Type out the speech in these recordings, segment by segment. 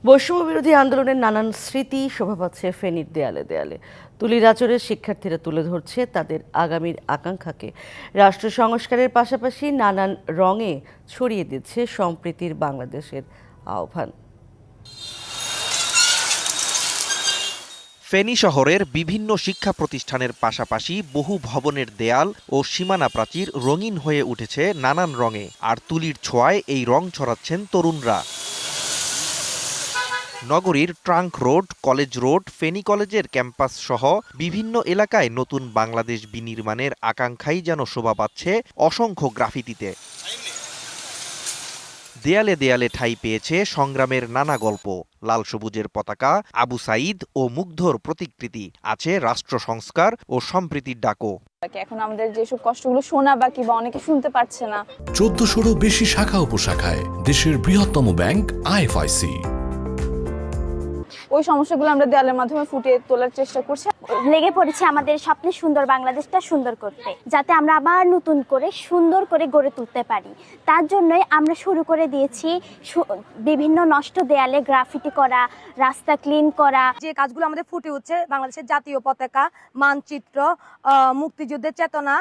বৈষম্য বিরোধী আন্দোলনের নানান স্মৃতি শোভা পাচ্ছে ফেনীর দেয়ালে দেয়ালে। তুলির শিক্ষার্থীরা তুলে ধরছে তাদের আগামীর আকাঙ্ক্ষাকে। রাষ্ট্র সংস্কারের পাশাপাশি নানান রঙে ছড়িয়ে দিচ্ছে সম্প্রীতির বাংলাদেশের আহ্বান। ফেনী শহরের বিভিন্ন শিক্ষা প্রতিষ্ঠানের পাশাপাশি বহু ভবনের দেয়াল ও সীমানা প্রাচীর রঙিন হয়ে উঠেছে নানান রঙে, আর তুলির ছোঁয়ায় এই রং ছড়াচ্ছেন তরুণরা। নগরীর trunk road, college road, Feni কলেজের ক্যাম্পাস সহ বিভিন্ন এলাকায় নতুন বাংলাদেশ বিনির্মাণের আকাঙ্ক্ষাই যেন শোভা পাচ্ছে অসংখ্য গ্রাফিতিতে। দেয়ালে দেয়ালে ঠাঁই পেয়েছে সংগ্রামের নানা গল্প, লাল সবুজের পতাকা, আবু সাঈদ ও মুগ্ধর প্রতিকৃতি, আছে রাষ্ট্র সংস্কার ও সম্প্রীতির ডাকও। এখন আমাদের যেসব কষ্টগুলো শোনা বাকি বা অনেকে শুনতে পাচ্ছে না। 1400-এরও বেশি শাখা উপশাখায় দেশের বৃহত্তম ব্যাংক আইএফআইসি। ওই সমস্যাগুলো আমরা দেয়ালের মাধ্যমে ফুটিয়ে তোলার চেষ্টা করছি। লেগে পড়েছে আমাদের স্বপ্নের সুন্দর বাংলাদেশটা সুন্দর করতে, যাতে আমরা আবার নতুন করে সুন্দর করে গড়ে তুলতে পারি। তার জন্যই আমরা শুরু করে দিয়েছি বিভিন্ন নষ্ট দেয়ালে গ্রাফিটি করা, রাস্তা ক্লিন করা। যে কাজগুলো আমাদের ফুটে উঠছে, বাংলাদেশের জাতীয় পতাকা, মানচিত্র, মুক্তিযুদ্ধের চেতনা,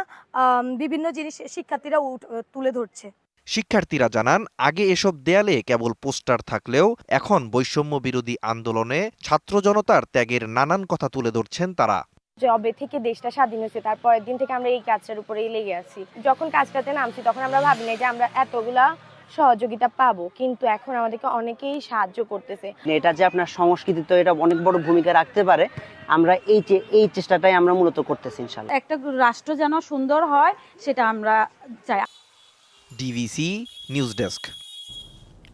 বিভিন্ন জিনিস শিক্ষার্থীরা তুলে ধরছে। শিক্ষার্থীরা জানান, আগে এসব দেয়ালে কেবল পোস্টার থাকলেও এখন বৈষম্য বিরোধী আন্দোলনে ছাত্র জনতার ত্যাগের নানান কথা তুলে ধরছেন তারা। জবে থেকে দেশটা স্বাধীন হয়েছে, তারপরের দিন থেকে আমরা এই কাজটার উপরেই লেগে আছি। যখন কাজটাতে নামছি তখন আমরা ভাবি না যে আমরা এতগুলা সহযোগিতা পাবো, কিন্তু এখন আমাদেরকে অনেকেই সাহায্য করতেছে। এটা যে আপনার সংস্কৃতি, তো এটা অনেক বড় ভূমিকা রাখতে পারে। আমরা এই চেষ্টাটাই আমরা মূলত করতেছি ইনশাআল্লাহ। একটা রাষ্ট্র যেন সুন্দর হয় সেটা আমরা চাই। DVC news desk.